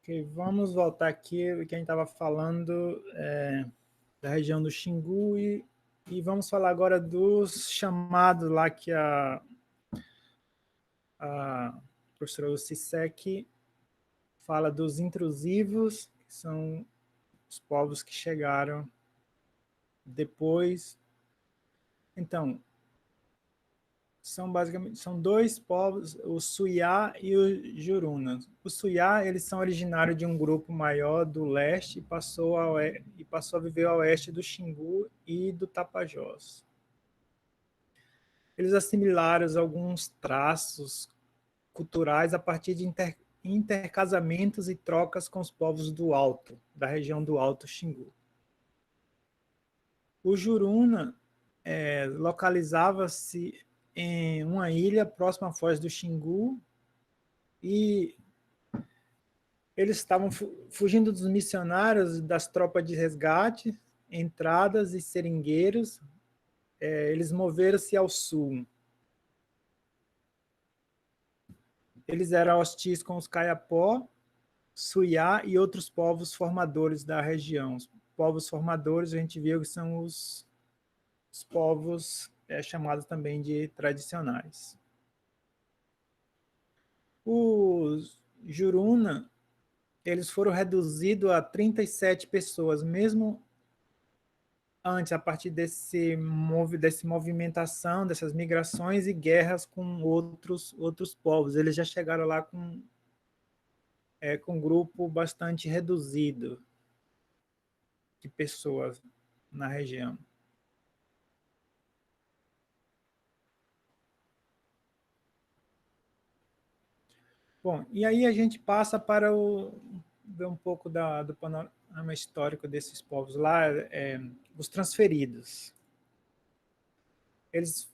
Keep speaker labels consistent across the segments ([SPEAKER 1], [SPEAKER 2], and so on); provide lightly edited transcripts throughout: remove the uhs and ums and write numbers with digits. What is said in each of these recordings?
[SPEAKER 1] Ok, vamos voltar aqui, que a gente estava falando da região do Xingu e vamos falar agora dos chamados lá que a professora Lucissec fala dos intrusivos, que são os povos que chegaram depois. Então, são dois povos, o Suyá e o Juruna. O Suyá, eles são originários de um grupo maior do leste e passou a viver ao oeste do Xingu e do Tapajós. Eles assimilaram alguns traços culturais a partir de intercasamentos e trocas com os povos do Alto, da região do Alto Xingu. O Juruna localizava-se em uma ilha próxima à foz do Xingu e eles estavam fugindo dos missionários, das tropas de resgate, entradas e seringueiros. Eles moveram-se ao sul. Eles eram hostis com os Kayapó, Suyá e outros povos formadores da região. Os povos formadores, a gente viu que são os povos chamados também de tradicionais. Os Juruna, eles foram reduzidos a 37 pessoas, mesmo antes, a partir dessa movimentação, dessas migrações e guerras com outros povos. Eles já chegaram lá com um grupo bastante reduzido de pessoas na região. Bom, e aí a gente passa para ver um pouco do panorama histórico desses povos lá, os transferidos. Eles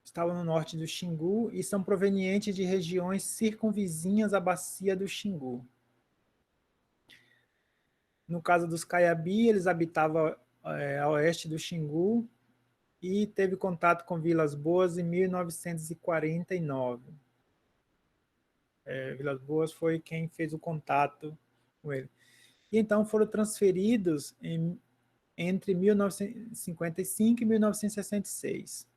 [SPEAKER 1] estavam no norte do Xingu e são provenientes de regiões circunvizinhas à bacia do Xingu. No caso dos Caiabi, eles habitavam a oeste do Xingu e teve contato com Vilas Boas em 1949. Vilas Boas foi quem fez o contato com ele. E então foram transferidos entre 1955 e 1966.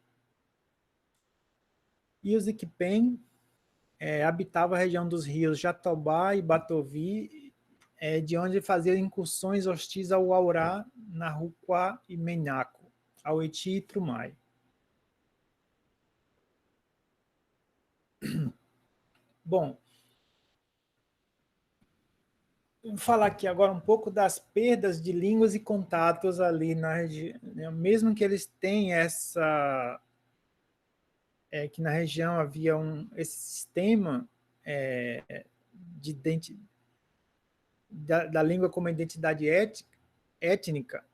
[SPEAKER 1] E os Iquipém habitavam a região dos rios Jatobá e Batovi, de onde faziam incursões hostis ao Aurá, Naruquá e Menhaco, ao Eti e Trumai. Bom, vamos falar aqui agora um pouco das perdas de línguas e contatos ali na região, mesmo que eles tenham que na região havia esse sistema da língua como identidade étnica,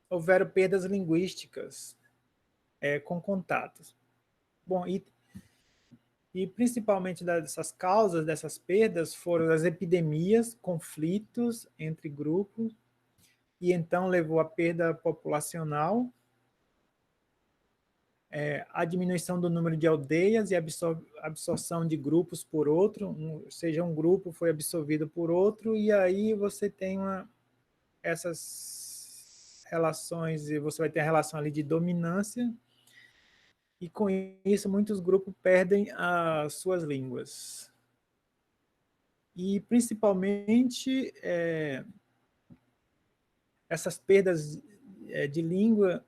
[SPEAKER 1] houveram perdas linguísticas com contatos. Bom, e principalmente dessas causas, dessas perdas, foram as epidemias, conflitos entre grupos, e então levou à perda populacional, a diminuição do número de aldeias e absorção de grupos por outro, ou seja, um grupo foi absorvido por outro, e aí você tem essas relações, e você vai ter a relação ali de dominância, e com isso muitos grupos perdem as suas línguas. E principalmente essas perdas de língua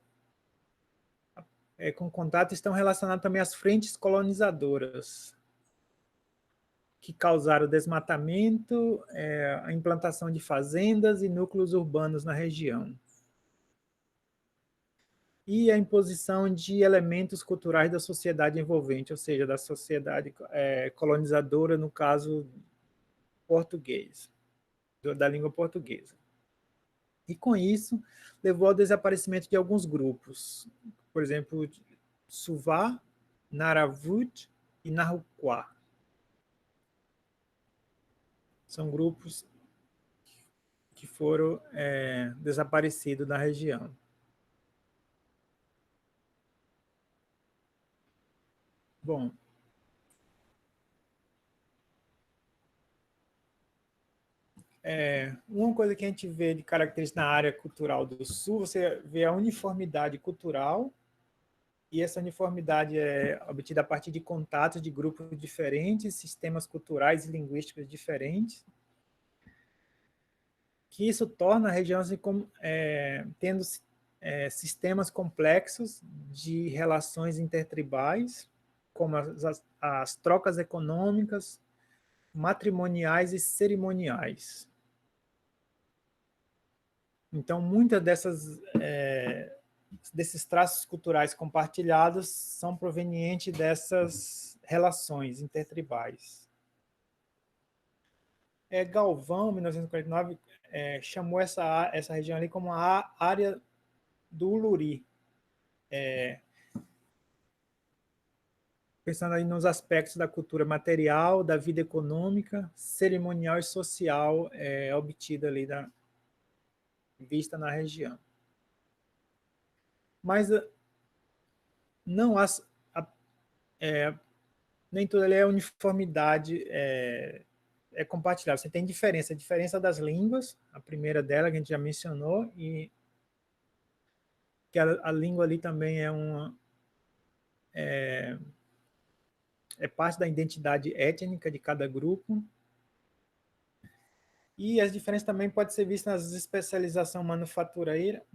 [SPEAKER 1] com contato estão relacionadas também às frentes colonizadoras, que causaram desmatamento, a implantação de fazendas e núcleos urbanos na região. E a imposição de elementos culturais da sociedade envolvente, ou seja, da sociedade colonizadora, no caso português, da língua portuguesa. E com isso, levou ao desaparecimento de alguns grupos, por exemplo, Suvá, Naravut e Naruquá. São grupos que foram desaparecidos da região. Bom, uma coisa que a gente vê de característica na área cultural do Sul, você vê a uniformidade cultural, e essa uniformidade é obtida a partir de contatos de grupos diferentes, sistemas culturais e linguísticos diferentes, que isso torna a região assim, tendo sistemas complexos de relações intertribais, como as trocas econômicas, matrimoniais e cerimoniais. Então, muitas desses traços culturais compartilhados são provenientes dessas relações intertribais. Galvão, em 1949, chamou essa região ali como a área do Uluri, pensando aí nos aspectos da cultura material, da vida econômica, cerimonial e social obtida ali vista na região. Mas não há, é, nem tudo ali é uniformidade, compartilhado. Você tem diferença, a diferença das línguas, a primeira dela que a gente já mencionou, e que a língua ali também é parte da identidade étnica de cada grupo. E as diferenças também podem ser vistas nas especialização manufatureira,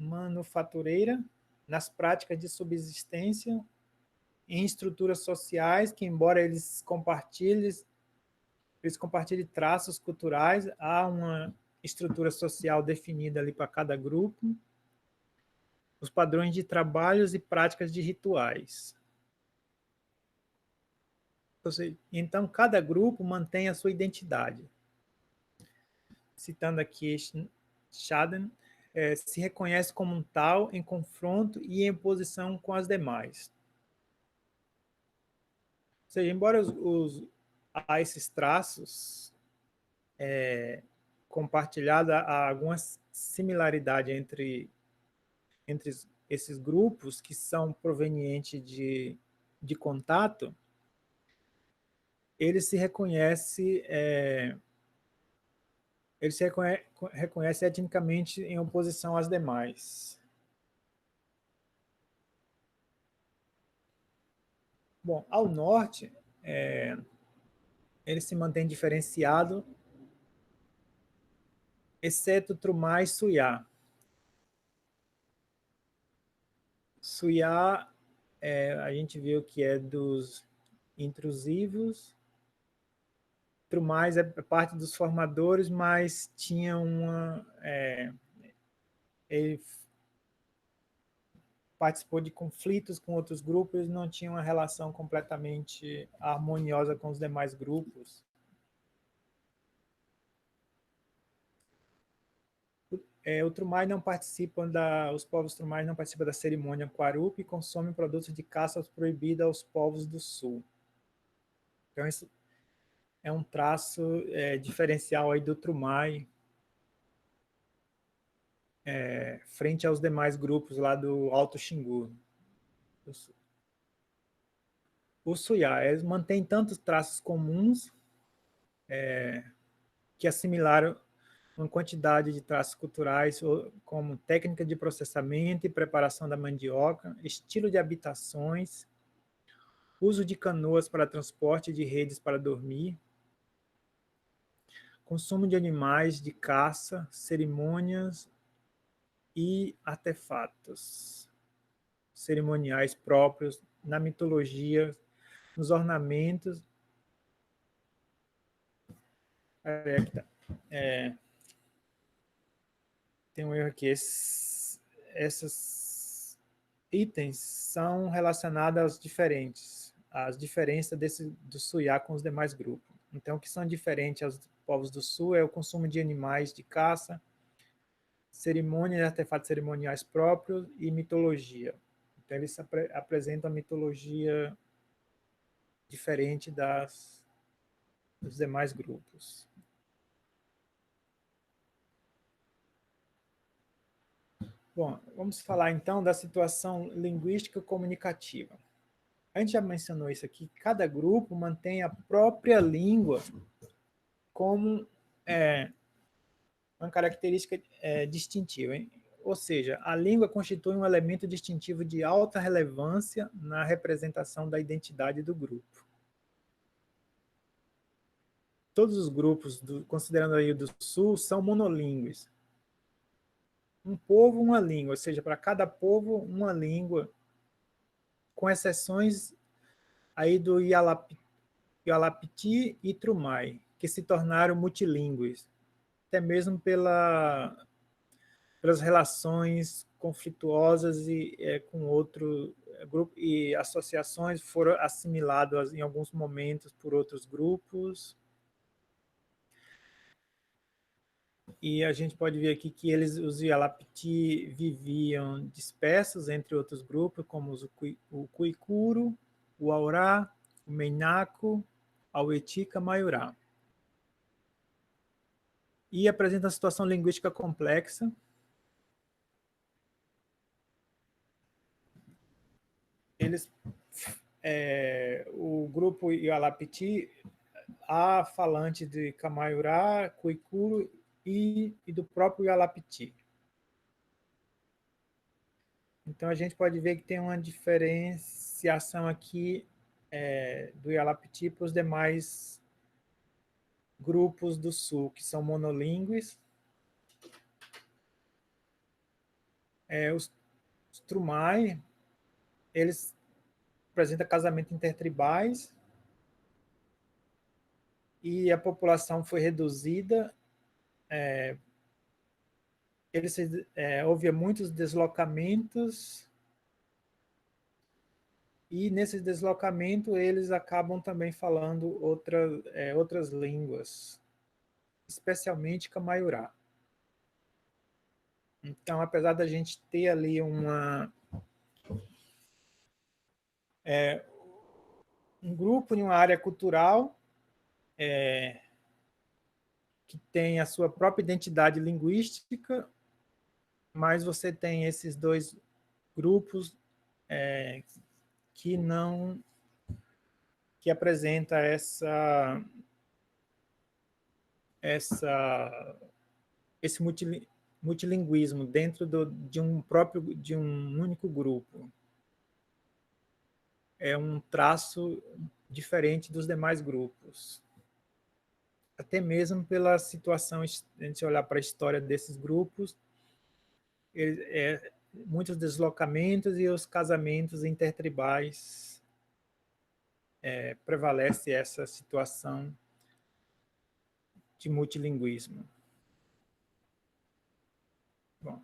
[SPEAKER 1] nas práticas de subsistência, em estruturas sociais, que embora eles compartilhem traços culturais, há uma estrutura social definida ali para cada grupo, os padrões de trabalhos e práticas de rituais. Então, cada grupo mantém a sua identidade. Citando aqui Schaden, se reconhece como um tal em confronto e em oposição com as demais. Ou seja, embora há esses traços compartilhados, há alguma similaridade entre esses grupos que são provenientes de contato, ele se reconhece reconhece etnicamente em oposição às demais. Bom, ao norte, ele se mantém diferenciado, exceto Trumá e Suyá. Suyá, a gente viu que é dos intrusivos, Trumais é parte dos formadores, mas tinha ele participou de conflitos com outros grupos, não tinha uma relação completamente harmoniosa com os demais grupos. Os povos Trumais não participam da cerimônia Quarup e consomem produtos de caça proibida aos povos do sul. Então, isso é um traço diferencial aí do Trumai, frente aos demais grupos lá do Alto Xingu. O Suyá, eles mantêm tantos traços comuns que assimilaram uma quantidade de traços culturais, como técnica de processamento e preparação da mandioca, estilo de habitações, uso de canoas para transporte de redes para dormir, consumo de animais de caça, cerimônias e artefatos cerimoniais próprios na mitologia, nos ornamentos. Tem um erro aqui. Esses itens são relacionados às diferenças do Suyá com os demais grupos. Então, o que são diferentes aos povos do Sul é o consumo de animais de caça, cerimônias e artefatos cerimoniais próprios e mitologia. Então, eles apresentam a mitologia diferente dos demais grupos. Bom, vamos falar então da situação linguística comunicativa. a gente já mencionou isso aqui, cada grupo mantém a própria língua como uma característica distintiva. Hein? Ou seja, a língua constitui um elemento distintivo de alta relevância na representação da identidade do grupo. Todos os grupos, considerando aí o do Sul, são monolíngues. Um povo, uma língua, ou seja, para cada povo, uma língua, com exceções aí do Ialapiti e Trumai, que se tornaram multilingües, até mesmo pelas relações conflituosas com outro grupo e associações foram assimiladas em alguns momentos por outros grupos. E a gente pode ver aqui que os Ialapiti viviam dispersos entre outros grupos, como o Cuicuro, o Aurá, o Meinaco, a Uetica Maiorá. E apresenta uma situação linguística complexa. O grupo Ialapiti há falante de Camaiurá, Cuicuro e do próprio Ialapiti. Então a gente pode ver que tem uma diferenciação aqui do Ialapiti para os demais grupos do Sul, que são monolíngues. Os Trumai, eles apresentam casamento intertribais e a população foi reduzida. Houve muitos deslocamentos e nesses deslocamentos eles acabam também falando outras línguas, especialmente Camaiurá. Então, apesar da gente ter ali um grupo em uma área cultural que tem a sua própria identidade linguística, mas você tem esses dois grupos que apresenta esse multilinguismo dentro de um único grupo. É um traço diferente dos demais grupos. Até mesmo pela situação, se a gente olhar para a história desses grupos, muitos deslocamentos e os casamentos intertribais prevalece essa situação de multilinguismo. Bom,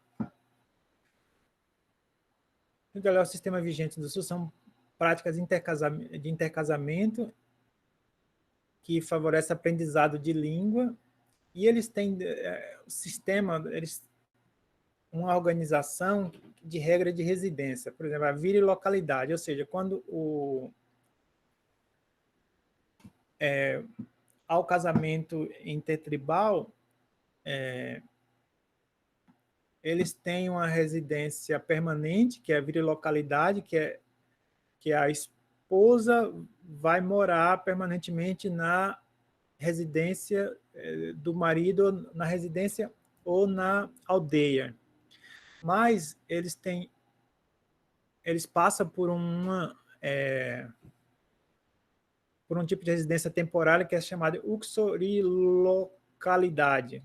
[SPEAKER 1] o sistema vigente do Sul são práticas de intercasamento que favorece aprendizado de língua e eles têm o sistema, uma organização de regra de residência, por exemplo, a virilocalidade, ou seja, quando ao casamento intertribal, eles têm uma residência permanente, que é a virilocalidade, que a esposa vai morar permanentemente na residência do marido, na residência ou na aldeia. Mas eles passam por um tipo de residência temporária que é chamada uxorilocalidade,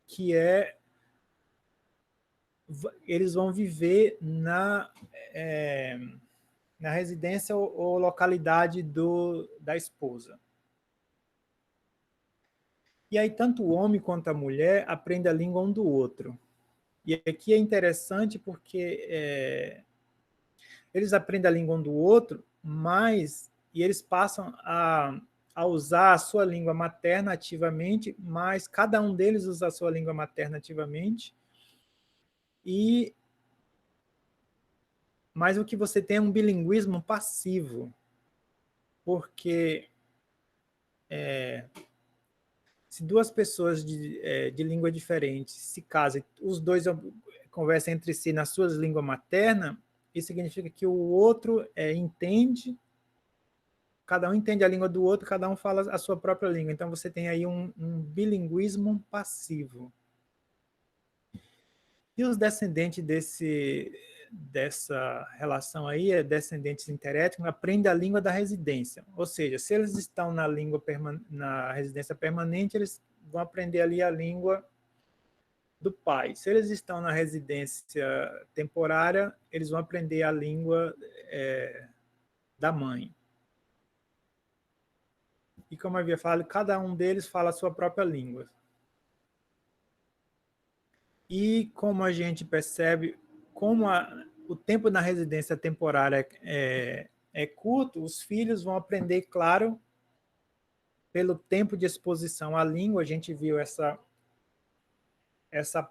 [SPEAKER 1] que eles vão viver na residência ou localidade da esposa. E aí tanto o homem quanto a mulher aprendem a língua um do outro. E aqui é interessante porque eles aprendem a língua um do outro, e eles passam a usar a sua língua materna ativamente, mas cada um deles usa a sua língua materna ativamente. Mas o que você tem é um bilinguismo passivo, porque se duas pessoas de língua diferente se casam, os dois conversam entre si nas suas línguas maternas, isso significa que o outro entende, cada um entende a língua do outro, cada um fala a sua própria língua. Então, você tem aí um bilinguismo passivo. E os descendentes dessa relação aí, descendentes interétnicos, aprendem a língua da residência. Ou seja, se eles estão na residência permanente, eles vão aprender ali a língua do pai. Se eles estão na residência temporária, eles vão aprender a língua da mãe. E como eu havia falado, cada um deles fala a sua própria língua. E como a gente percebe, como o tempo na residência temporária é curto, os filhos vão aprender, claro, pelo tempo de exposição à língua. A gente viu essa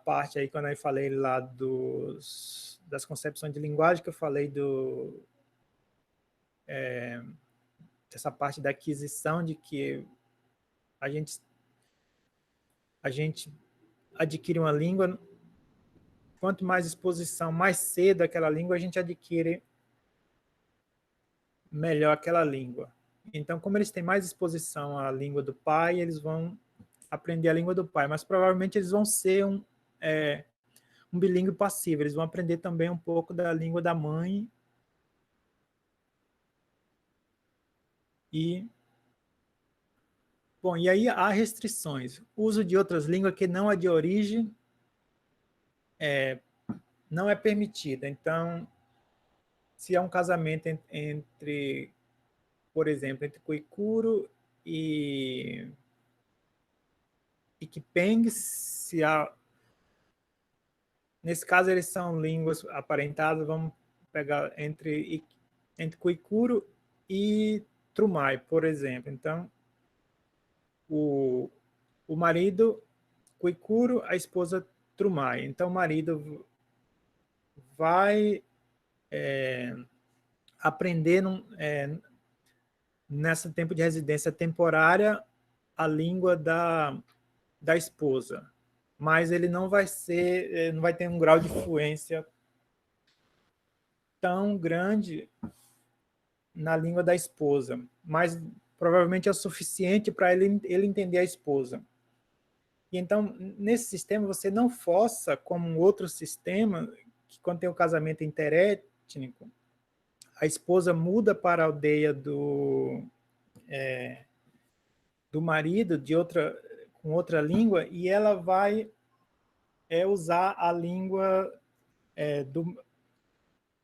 [SPEAKER 1] parte aí, quando eu falei lá das concepções de linguagem, que eu falei dessa parte da aquisição, de que a gente adquire uma língua, quanto mais exposição, mais cedo aquela língua, a gente adquire melhor aquela língua. Então, como eles têm mais exposição à língua do pai, eles vão aprender a língua do pai, mas provavelmente eles vão ser um bilíngue passivo, eles vão aprender também um pouco da língua da mãe Bom, e aí há restrições. O uso de outras línguas que não a de origem não é permitida. Então, se há um casamento entre, por exemplo, entre Koikuro e Kipeng, nesse caso eles são línguas aparentadas, vamos pegar entre Koikuro e Trumai, por exemplo. Então, o marido Koikuro, a esposa Trumai. Então, o marido vai aprender nesse tempo de residência temporária a língua da esposa, mas ele não vai ter um grau de fluência tão grande na língua da esposa, mas provavelmente é o suficiente para ele entender a esposa. E então, nesse sistema, você não força, como um outro sistema, que quando tem o casamento interétnico, a esposa muda para a aldeia do marido com outra língua, e ela vai usar a língua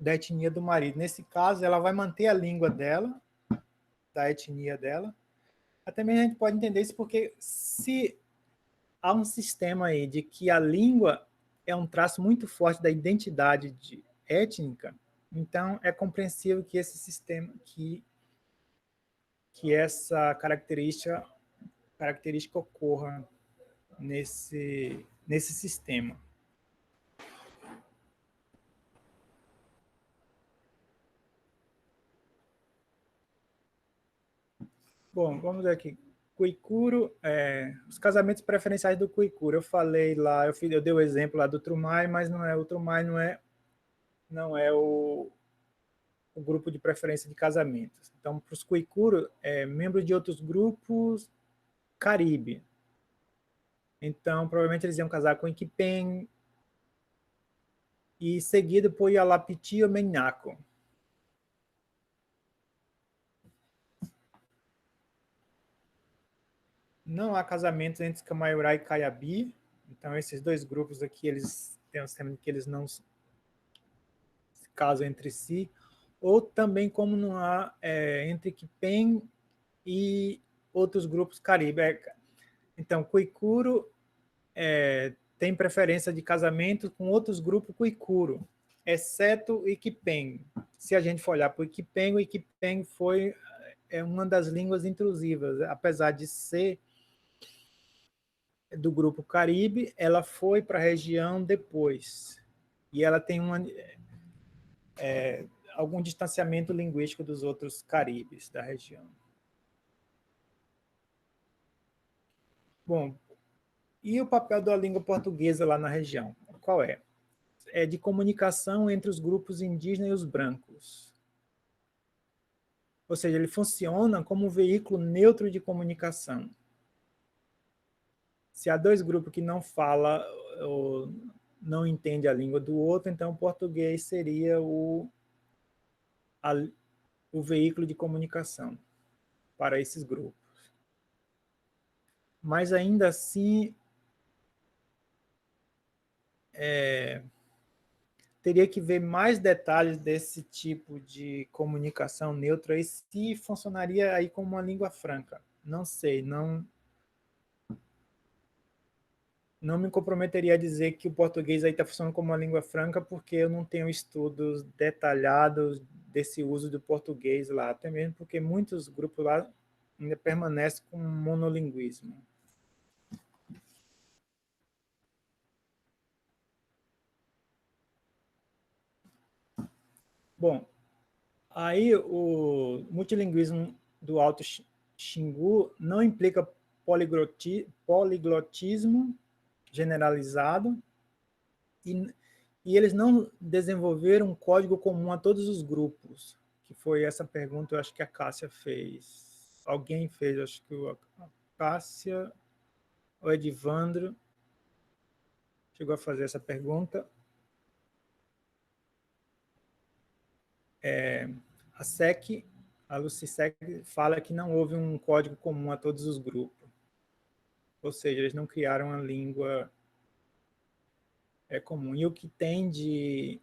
[SPEAKER 1] da etnia do marido. Nesse caso, ela vai manter a língua dela, da etnia dela. Até mesmo a gente pode entender isso porque se há um sistema aí de que a língua é um traço muito forte da identidade étnica, então é compreensível que esse sistema, que essa característica ocorra nesse sistema. Bom, vamos ver aqui. Koikuro, os casamentos preferenciais do Koikuro. Eu falei lá, eu dei o exemplo lá do Trumai, mas o Trumai não é o grupo de preferência de casamentos. Então, para os Koikuro, membro de outros grupos Caribe. Então, provavelmente eles iam casar com Iquipen e seguido por Yalapiti ou Menhaco. Não há casamentos entre Camaiurá e Caiabi. Então, esses dois grupos aqui, eles têm um sistema de que eles não se casam entre si. Ou também, como não há entre Quipen e outros grupos Caribe. Então, Koikuro tem preferência de casamento com outros grupos Koikuro, exceto o Iquipen. Se a gente for olhar para o Iquipen foi uma das línguas intrusivas. Apesar de ser do grupo Caribe, ela foi para a região depois. E ela tem algum distanciamento linguístico dos outros caribes da região. Bom, e o papel da língua portuguesa lá na região? Qual é? de comunicação entre os grupos indígenas e os brancos. Ou seja, ele funciona como um veículo neutro de comunicação. Se há dois grupos que não falam ou não entendem a língua do outro, então o português seria o veículo de comunicação para esses grupos. Mas ainda assim, teria que ver mais detalhes desse tipo de comunicação neutra e se funcionaria aí como uma língua franca. Não sei, não me comprometeria a dizer que o português aí está funcionando como uma língua franca, porque eu não tenho estudos detalhados desse uso do português lá, até mesmo porque muitos grupos lá ainda permanecem com monolinguismo. Bom, aí o multilinguismo do Alto Xingu não implica poliglotismo generalizado e, e eles não desenvolveram um código comum a todos os grupos, que foi essa pergunta, eu acho que a Cássia fez. Alguém fez, acho que a Cássia, o Edivandro chegou a fazer essa pergunta. A SEC, a Lucissec, fala que não houve um código comum a todos os grupos. Ou seja, eles não criaram uma língua comum. E o que tem de...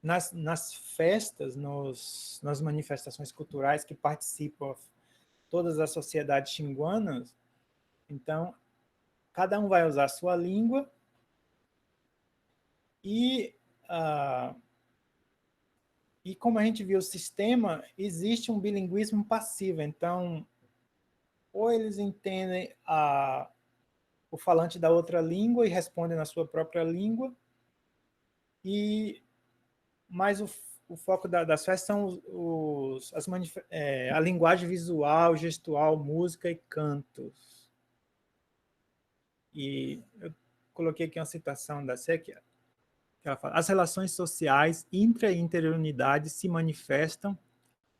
[SPEAKER 1] nas festas, nas manifestações culturais que participam todas as sociedades xinguanas, então, cada um vai usar a sua língua e... E como a gente viu o sistema, existe um bilinguismo passivo. Então, ou eles entendem o falante da outra língua e respondem na sua própria língua, mas o foco das festas são a linguagem visual, gestual, música e cantos. E eu coloquei aqui uma citação da SEC, que ela fala: as relações sociais intra e interunidades se manifestam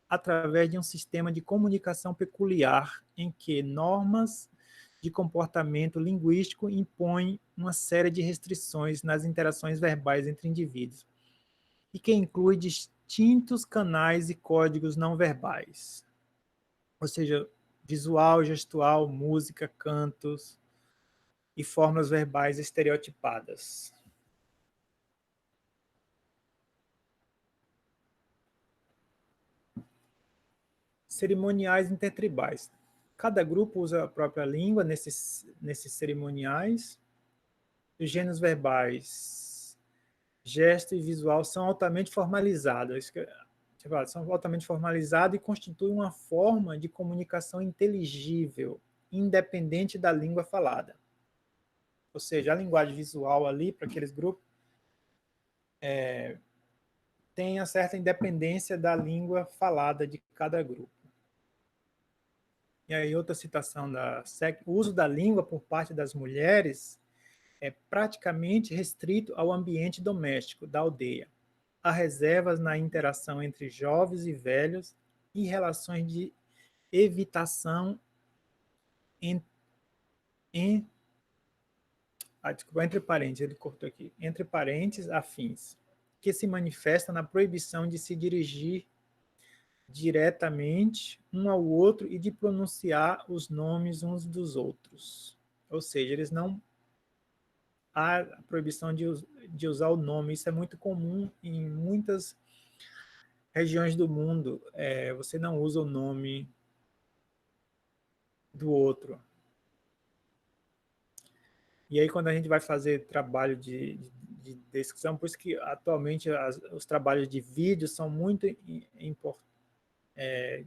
[SPEAKER 1] através de um sistema de comunicação peculiar em que normas de comportamento linguístico impõem uma série de restrições nas interações verbais entre indivíduos e que inclui distintos canais e códigos não verbais, ou seja, visual, gestual, música, cantos e formas verbais estereotipadas. Cerimoniais intertribais. Cada grupo usa a própria língua nesses cerimoniais. Os gêneros verbais, gesto e visual são altamente formalizados. São altamente formalizados e constituem uma forma de comunicação inteligível, independente da língua falada. Ou seja, a linguagem visual ali, para aqueles grupos, tem uma certa independência da língua falada de cada grupo. E aí outra citação da SEC: o uso da língua por parte das mulheres é praticamente restrito ao ambiente doméstico da aldeia. Há reservas na interação entre jovens e velhos e relações de evitação entre parênteses, ele cortou aqui, entre parênteses afins, que se manifesta na proibição de se dirigir diretamente um ao outro e de pronunciar os nomes uns dos outros. Ou seja, eles não... há a proibição de usar o nome. Isso é muito comum em muitas regiões do mundo. Você não usa o nome do outro. E aí, quando a gente vai fazer trabalho de descrição, por isso que atualmente os trabalhos de vídeo são muito importantes,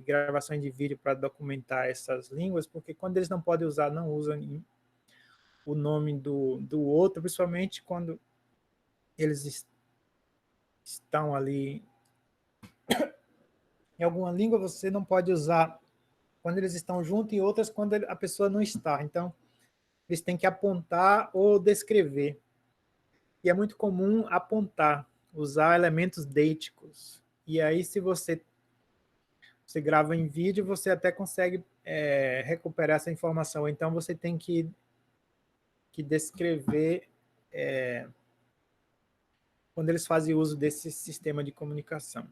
[SPEAKER 1] gravações de vídeo para documentar essas línguas, porque quando eles não podem usar, não usam o nome do outro, principalmente quando eles estão ali em alguma língua, você não pode usar quando eles estão juntos e outras quando a pessoa não está. Então, eles têm que apontar ou descrever. E é muito comum apontar, usar elementos deíticos. E aí, se você grava em vídeo, você até consegue recuperar essa informação. Então, você tem que descrever quando eles fazem uso desse sistema de comunicação.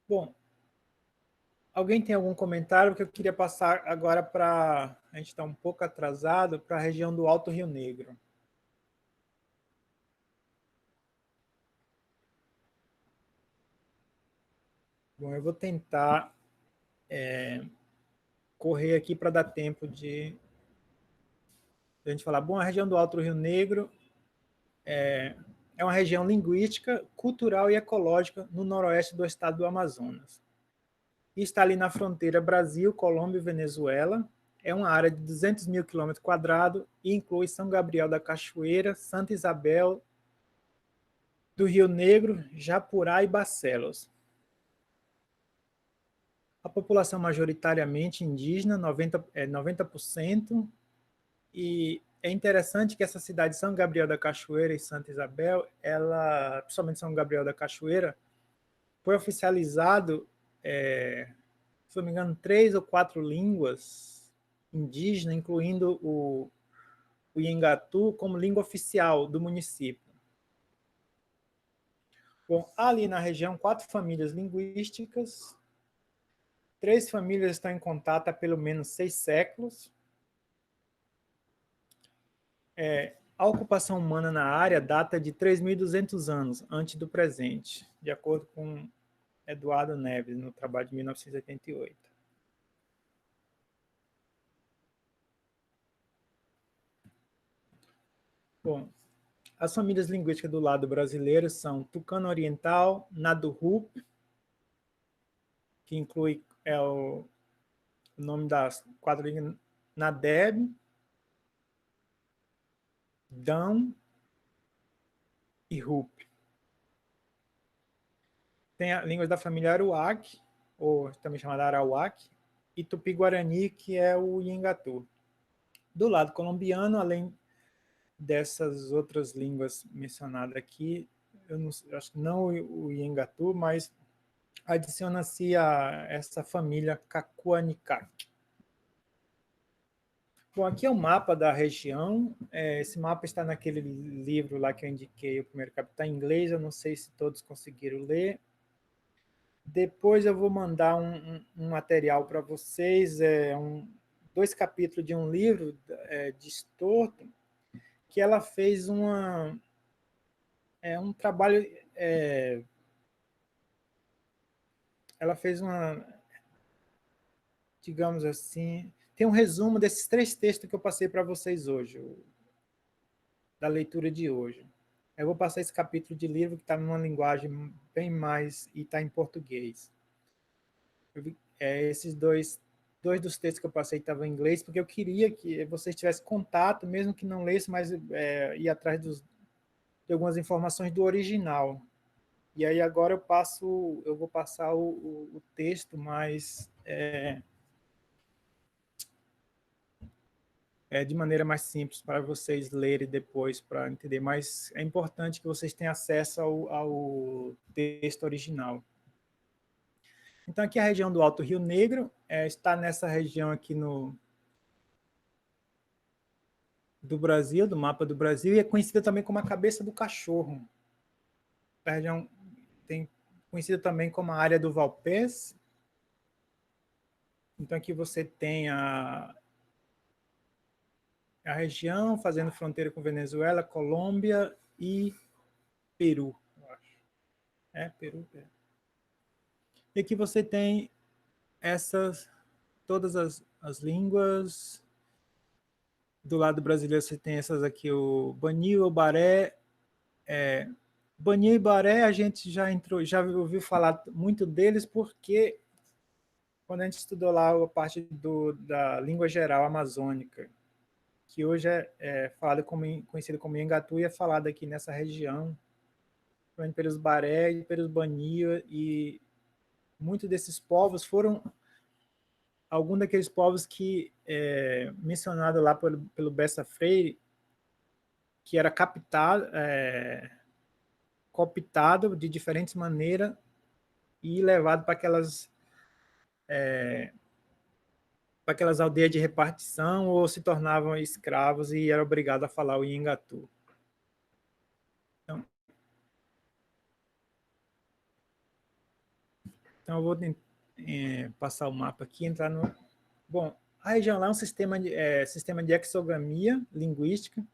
[SPEAKER 1] Bom, alguém tem algum comentário? Porque eu queria passar agora para... A gente está um pouco atrasado para a região do Alto Rio Negro. Bom, eu vou tentar correr aqui para dar tempo de a gente falar. Bom, a região do Alto Rio Negro é uma região linguística, cultural e ecológica no noroeste do estado do Amazonas. E está ali na fronteira Brasil, Colômbia e Venezuela. É uma área de 200 mil quilômetros quadrados e inclui São Gabriel da Cachoeira, Santa Isabel do Rio Negro, Japurá e Barcelos. A população majoritariamente indígena, 90%, e é interessante que essa cidade, São Gabriel da Cachoeira e Santa Isabel, ela, principalmente São Gabriel da Cachoeira, foi oficializado, se não me engano, 3 ou 4 línguas indígenas, incluindo o Iengatu, como língua oficial do município. Bom, ali na região, 4 famílias linguísticas, 3 famílias estão em contato há pelo menos 6 séculos. A ocupação humana na área data de 3.200 anos antes do presente, de acordo com Eduardo Neves, no trabalho de 1988. Bom, as famílias linguísticas do lado brasileiro são Tucano Oriental, Nadurup, que inclui o nome das 4 línguas, Nadeb, Dão e Rup. Tem as línguas da família Aruac, ou também chamada Arawak, e Tupi-Guarani, que é o Iengatu. Do lado colombiano, além dessas outras línguas mencionadas aqui, eu acho que não o Iengatu, mas adiciona-se a essa família Cacuanicac. Bom, aqui é o mapa da região. Esse mapa está naquele livro lá que eu indiquei, o primeiro capítulo, em inglês. Eu não sei se todos conseguiram ler. Depois eu vou mandar um material para vocês, 2 capítulos de um livro de Storton, que ela fez um trabalho, ela fez digamos assim, tem um resumo desses 3 textos que eu passei para vocês hoje, da leitura de hoje. Eu vou passar esse capítulo de livro que está numa linguagem bem mais, e está em português. Esses dois dos textos que eu passei estavam em inglês, porque eu queria que vocês tivessem contato, mesmo que não lesse, mas ir atrás de algumas informações do original. E aí agora eu vou passar o texto, mas de maneira mais simples para vocês lerem depois, para entender. Mas é importante que vocês tenham acesso ao texto original. Então, aqui a região do Alto Rio Negro está nessa região aqui do Brasil, do mapa do Brasil, e é conhecida também como a cabeça do cachorro. A região tem conhecida também como a área do Valpés. Então, aqui você tem a região fazendo fronteira com Venezuela, Colômbia e Peru, eu acho. Peru. E aqui você tem todas as línguas. Do lado brasileiro você tem essas aqui, o Bani, o Baré. Bani e Baré a gente já ouviu falar muito deles, porque quando a gente estudou lá a parte da língua geral amazônica, que hoje conhecido como Iengatu, e é falado aqui nessa região, pelos Baré e pelos Bani, e muitos desses povos foram algum daqueles povos que mencionado lá pelo Bessa Freire, que era cooptado de diferentes maneiras e levado para aquelas aldeias de repartição, ou se tornavam escravos e era obrigado a falar o Nhengatu. Então eu vou passar o mapa aqui, entrar no... Bom, a região lá é um sistema de exogamia linguística,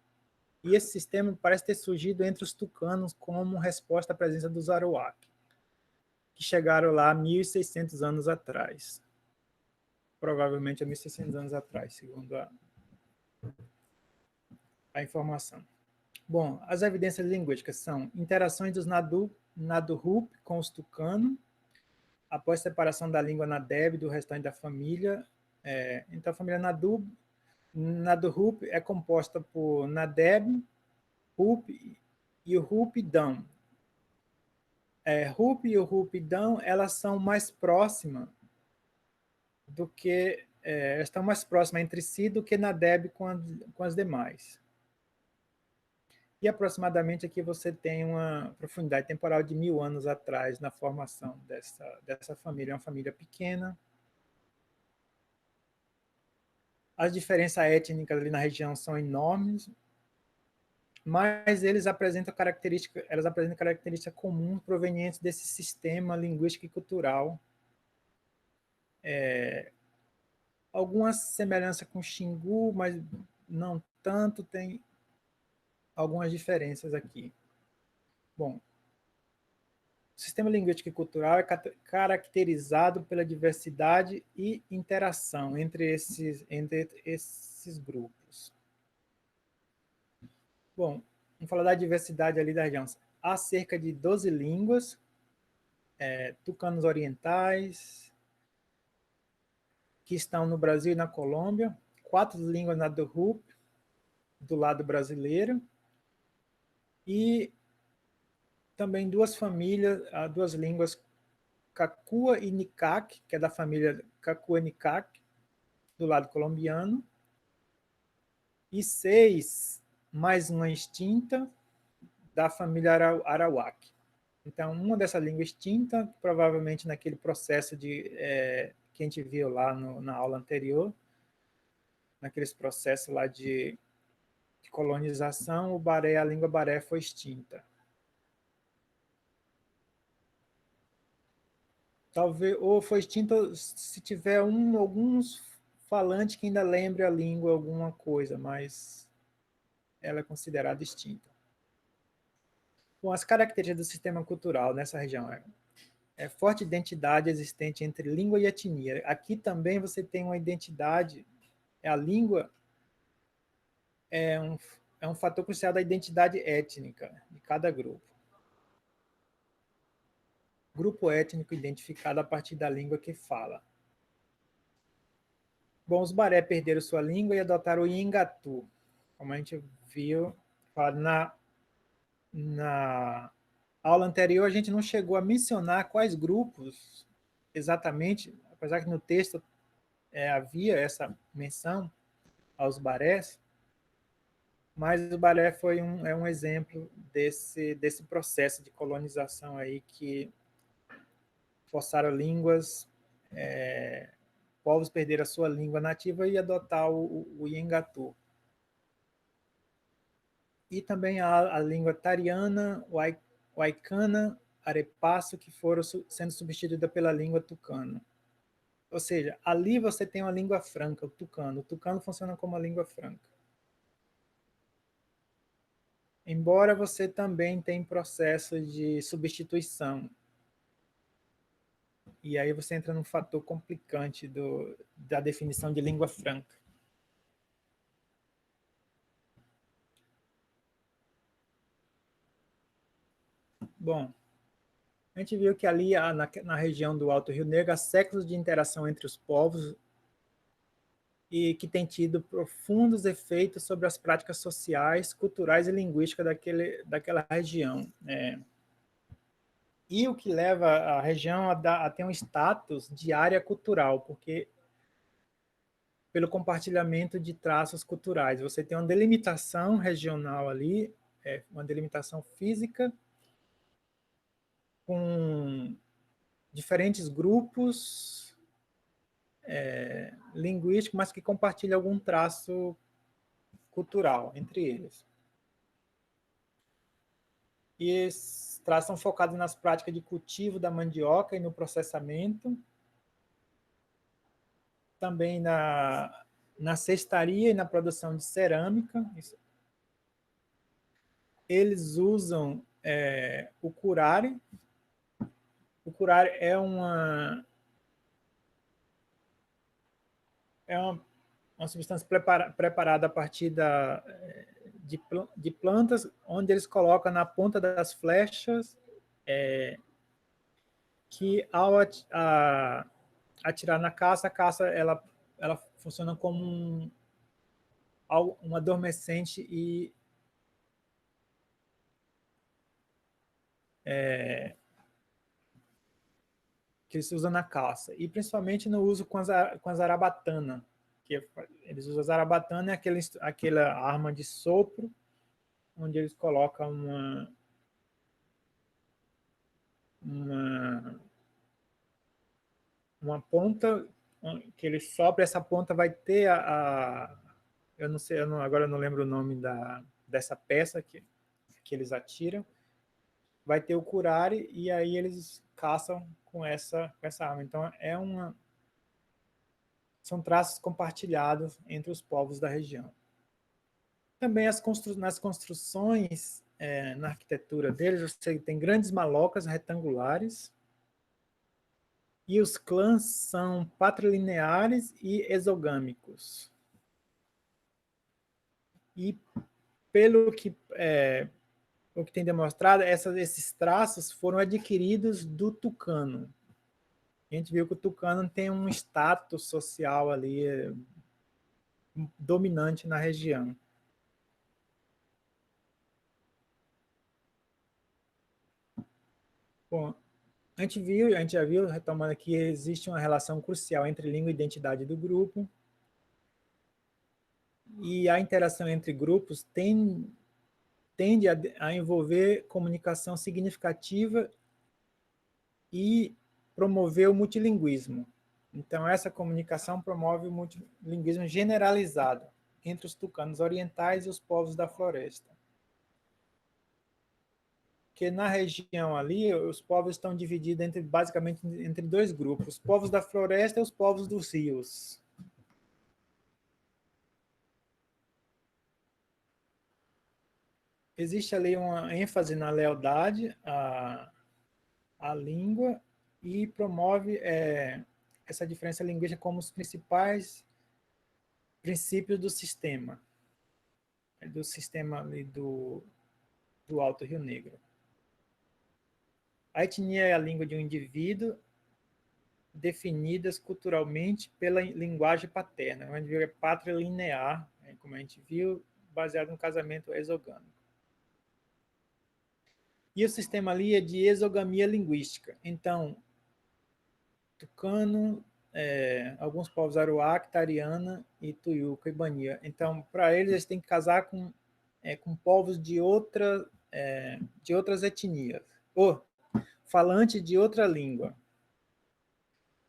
[SPEAKER 1] e esse sistema parece ter surgido entre os tucanos como resposta à presença dos Arawak, que chegaram lá há 1.600 anos atrás. Provavelmente há 1.600 anos atrás, segundo a informação. Bom, as evidências linguísticas são interações dos Nadu-Rup com os tucanos, após separação da língua Nadeb do restante da família. Então, a família Nadu-Rup é composta por Nadeb, Rup e o Rup-Dão. Rup e o Rup-Dão, elas são mais próximas do que... estão mais próximas entre si do que Nadeb com as demais. E aproximadamente aqui você tem uma profundidade temporal de 1.000 anos atrás na formação dessa família. É uma família pequena. As diferenças étnicas ali na região são enormes, mas elas apresentam características comuns provenientes desse sistema linguístico e cultural. Algumas semelhanças com o Xingu, mas não tanto, tem algumas diferenças aqui. Bom, o sistema linguístico e cultural é caracterizado pela diversidade e interação entre esses grupos. Bom, vamos falar da diversidade ali da região. Há cerca de 12 línguas, tucanos orientais, que estão no Brasil e na Colômbia, 4 línguas na Nadu-Rup, do lado brasileiro, e também 2 famílias, 2 línguas, Kakua e Nikak, que é da família Kakua Nikak, do lado colombiano, e 6, mais uma extinta, da família Arawak. Então, uma dessa língua extinta, provavelmente naquele processo que a gente viu lá na aula anterior, naqueles processos lá de colonização, a língua baré foi extinta. Talvez, ou foi extinta se tiver alguns falantes que ainda lembre a língua alguma coisa, mas ela é considerada extinta. Bom, as características do sistema cultural nessa região forte identidade existente entre língua e etnia. Aqui também você tem uma identidade, a língua é um fator crucial da identidade étnica de cada grupo. Grupo étnico identificado a partir da língua que fala. Bom, os Baré perderam sua língua e adotaram o Nhengatu, como a gente viu na aula anterior. A gente não chegou a mencionar quais grupos exatamente, apesar que no texto havia essa menção aos Barés, mas o Baré é um exemplo desse processo de colonização aí que forçaram línguas, povos perderam a sua língua nativa e adotar o Nhengatu. E também a língua tariana, Waikana, Arepasso, que foram sendo substituídas pela língua tucano. Ou seja, ali você tem uma língua franca, o tucano. O tucano funciona como uma língua franca. Embora você também tenha processo de substituição. E aí você entra num fator complicante da definição de língua franca. Bom, a gente viu que ali na região do Alto Rio Negro há séculos de interação entre os povos e que tem tido profundos efeitos sobre as práticas sociais, culturais e linguísticas daquela região. E o que leva a região a ter um status de área cultural, porque pelo compartilhamento de traços culturais. Você tem uma delimitação regional ali, uma delimitação física, com diferentes grupos linguísticos, mas que compartilham algum traço cultural entre eles. E esses traços são focados nas práticas de cultivo da mandioca e no processamento, também na cestaria e na produção de cerâmica. Eles usam o curare. O curare é uma substância preparada a partir de plantas, onde eles colocam na ponta das flechas, que ao atirar na caça, a caça ela funciona como um adormecente e que se usa na caça, e principalmente no uso com a zarabatana, que eles usam a zarabatana, é aquela arma de sopro, onde eles colocam uma ponta, que ele sopra, essa ponta vai ter eu não sei, agora eu não lembro o nome dessa peça que eles atiram, vai ter o curare, e aí eles caçam com essa arma. Então, são traços compartilhados entre os povos da região. Também nas construções, na arquitetura deles, você tem grandes malocas retangulares, e os clãs são patrilineares e exogâmicos. E pelo que o que tem demonstrado, esses traços foram adquiridos do tucano. A gente viu que o tucano tem um status social ali dominante na região. Bom, a gente já viu, retomando aqui, existe uma relação crucial entre língua e identidade do grupo, e a interação entre grupos tende a envolver comunicação significativa e promover o multilinguismo. Então, essa comunicação promove o multilinguismo generalizado entre os tucanos orientais e os povos da floresta. Porque na região ali, os povos estão divididos basicamente entre dois grupos, os povos da floresta e os povos dos rios. Existe ali uma ênfase na lealdade à língua, e promove essa diferença linguística como os principais princípios do sistema ali do Alto Rio Negro. A etnia é a língua de um indivíduo, definidas culturalmente pela linguagem paterna. O indivíduo é patrilinear, como a gente viu, baseado no casamento exogâmico. E o sistema ali é de exogamia linguística. Então, tucano, alguns povos Aruac, Tariana e Tuiuca e Bania. Então, para eles têm que casar com povos de outras etnias, ou falante de outra língua.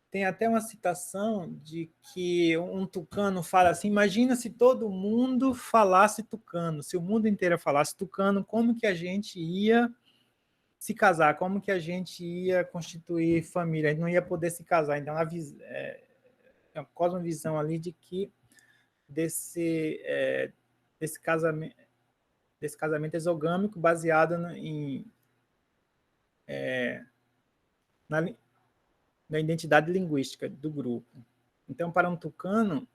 [SPEAKER 1] Tem até uma citação de que um tucano fala assim: imagina se todo mundo falasse tucano, se o mundo inteiro falasse tucano, como que a gente ia se casar, como que a gente ia constituir família? A gente não ia poder se casar. Então, é uma cosmovisão ali de que desse casamento exogâmico baseado na identidade linguística do grupo. Então, para um tucano,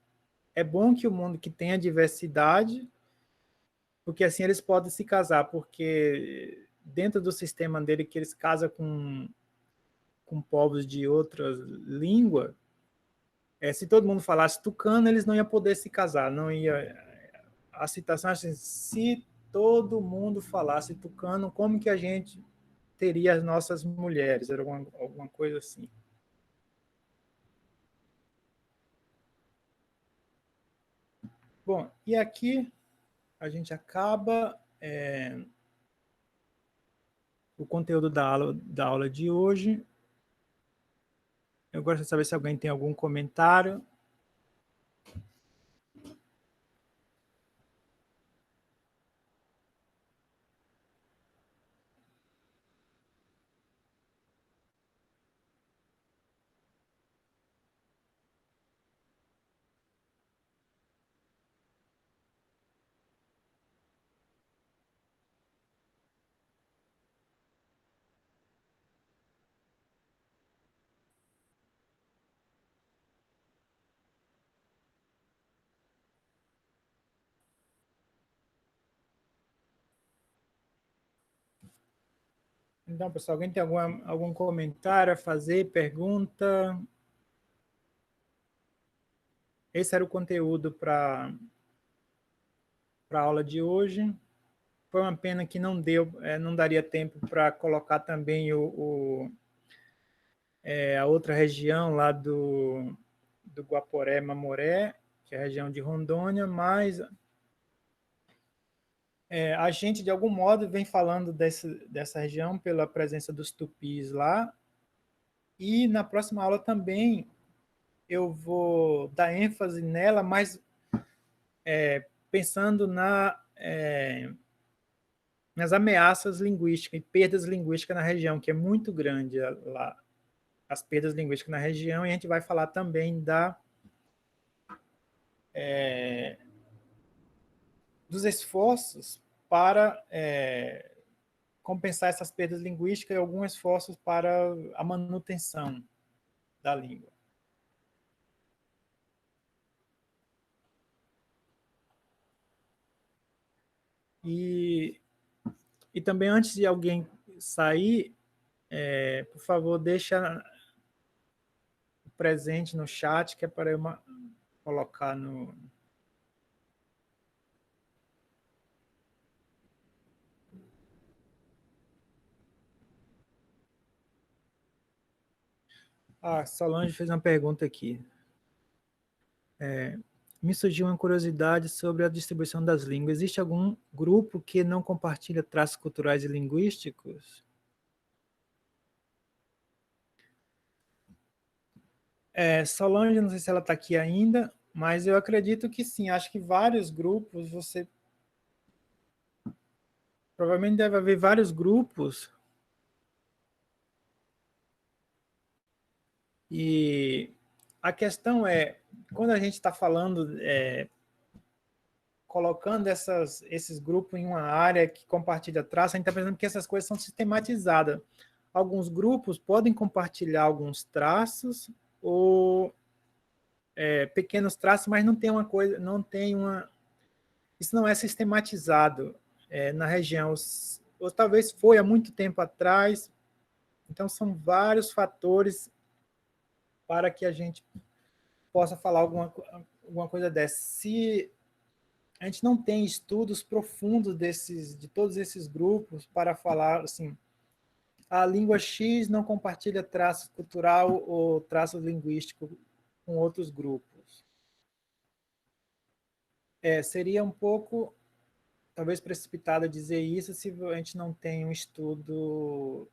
[SPEAKER 1] é bom que o mundo que tenha diversidade, porque assim eles podem se casar, porque dentro do sistema dele, que eles casam com povos de outras línguas, se todo mundo falasse tucano, eles não iam poder se casar, não ia. A citação é assim: se todo mundo falasse tucano, como que a gente teria as nossas mulheres? Era alguma coisa assim. Bom, e aqui a gente acaba o conteúdo da aula de hoje. Eu gostaria de saber se alguém tem algum comentário. Então, pessoal, alguém tem algum comentário a fazer, pergunta? Esse era o conteúdo para a aula de hoje. Foi uma pena que não deu, não daria tempo para colocar também a outra região lá do Guaporé, Mamoré, que é a região de Rondônia, mas a gente, de algum modo, vem falando dessa região pela presença dos tupis lá, e na próxima aula também eu vou dar ênfase nela, mas pensando nas ameaças linguísticas e perdas linguísticas na região, que é muito grande lá, as perdas linguísticas na região, e a gente vai falar também dos esforços para compensar essas perdas linguísticas e alguns esforços para a manutenção da língua. E também, antes de alguém sair, por favor, deixa presente no chat, que é para eu colocar no... Ah, Solange fez uma pergunta aqui. Me surgiu uma curiosidade sobre a distribuição das línguas. Existe algum grupo que não compartilha traços culturais e linguísticos? Solange, não sei se ela está aqui ainda, mas eu acredito que sim. Acho que vários grupos, você provavelmente deve haver vários grupos, e a questão é, quando a gente está falando, colocando esses grupos em uma área que compartilha traços, a gente está pensando que essas coisas são sistematizadas. Alguns grupos podem compartilhar alguns traços, ou pequenos traços, mas não tem uma coisa, não tem uma... Isso não é sistematizado na região, ou talvez foi há muito tempo atrás. Então, são vários fatores para que a gente possa falar alguma coisa dessa. Se a gente não tem estudos profundos de todos esses grupos para falar assim, a língua X não compartilha traço cultural ou traço linguístico com outros grupos. Seria um pouco, talvez, precipitado dizer isso se a gente não tem um estudo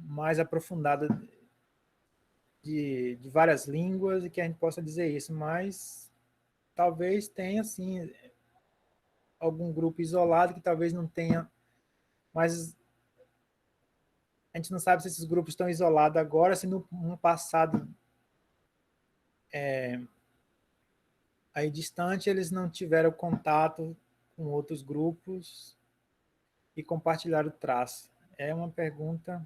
[SPEAKER 1] mais aprofundado de várias línguas e que a gente possa dizer isso, mas talvez tenha, sim, algum grupo isolado que talvez não tenha, mas a gente não sabe se esses grupos estão isolados agora, se no passado aí distante eles não tiveram contato com outros grupos e compartilharam traço. É uma pergunta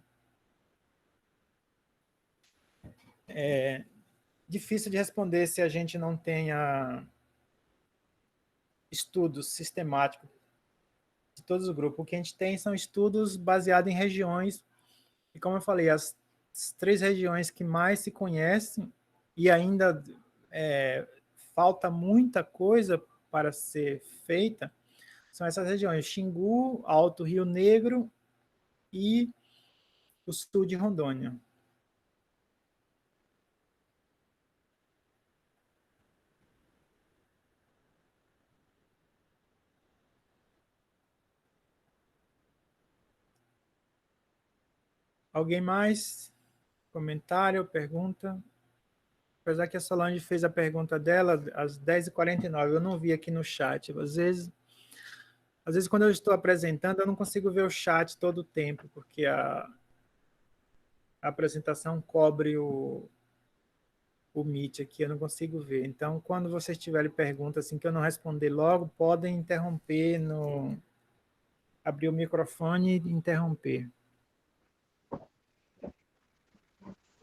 [SPEAKER 1] difícil de responder se a gente não tenha estudos sistemáticos de todos os grupos. O que a gente tem são estudos baseados em regiões, e como eu falei, as 3 regiões que mais se conhecem e ainda falta muita coisa para ser feita, são essas regiões: Xingu, Alto Rio Negro e o sul de Rondônia. Alguém mais? Comentário, pergunta? Apesar que a Solange fez a pergunta dela às 10h49, eu não vi aqui no chat. Às vezes, quando eu estou apresentando, eu não consigo ver o chat todo o tempo, porque a apresentação cobre o Meet aqui, eu não consigo ver. Então, quando vocês tiverem perguntas assim que eu não responder logo, podem interromper, abrir o microfone e interromper.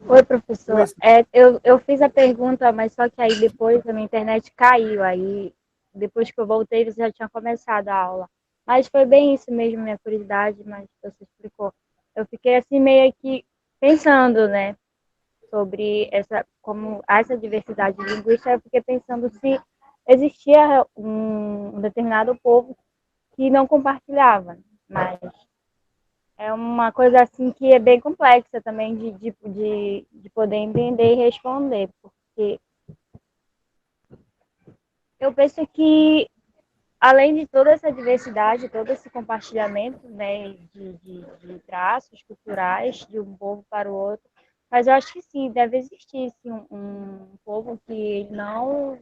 [SPEAKER 2] Oi, professor.
[SPEAKER 1] Oi,
[SPEAKER 2] Eu fiz a pergunta, mas só que aí depois a minha internet caiu. Aí, depois que eu voltei, você já tinha começado a aula. Mas foi bem isso mesmo, minha curiosidade, mas você explicou. Eu fiquei assim meio que pensando, né, sobre como essa diversidade linguística, eu fiquei pensando se existia um determinado povo que não compartilhava, mas é uma coisa assim que é bem complexa também de poder entender e responder, porque eu penso que além de toda essa diversidade, todo esse compartilhamento, né, de traços culturais de um povo para o outro, mas eu acho que sim, deve existir sim, um povo que não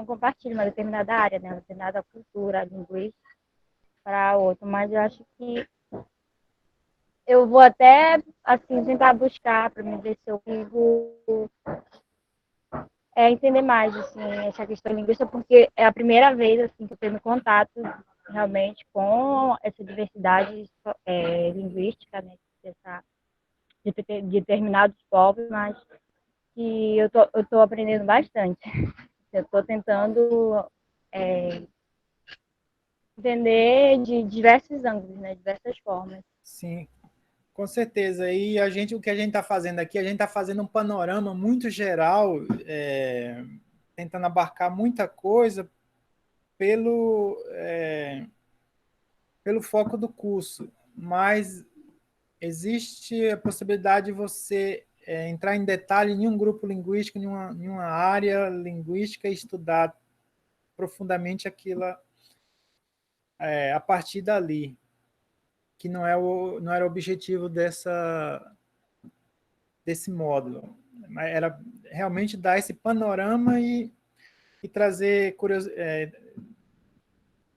[SPEAKER 2] compartilha uma determinada área, né, uma determinada cultura, linguística para outro, mas eu acho que eu vou até assim tentar buscar para me ver se eu consigo entender mais assim essa questão linguística, porque é a primeira vez assim que eu tenho contato realmente com essa diversidade linguística, né, dessa, de determinados povos, mas que eu tô aprendendo bastante. Eu estou tentando é, entender de diversos ângulos, né, diversas formas.
[SPEAKER 1] sim, com certeza. E o que a gente está fazendo aqui, a gente está fazendo um panorama muito geral, tentando abarcar muita coisa pelo foco do curso, mas existe a possibilidade de você entrar em detalhe em um grupo linguístico, em uma área linguística e estudar profundamente aquilo a partir dali, que não era o objetivo desse módulo. Era realmente dar esse panorama e trazer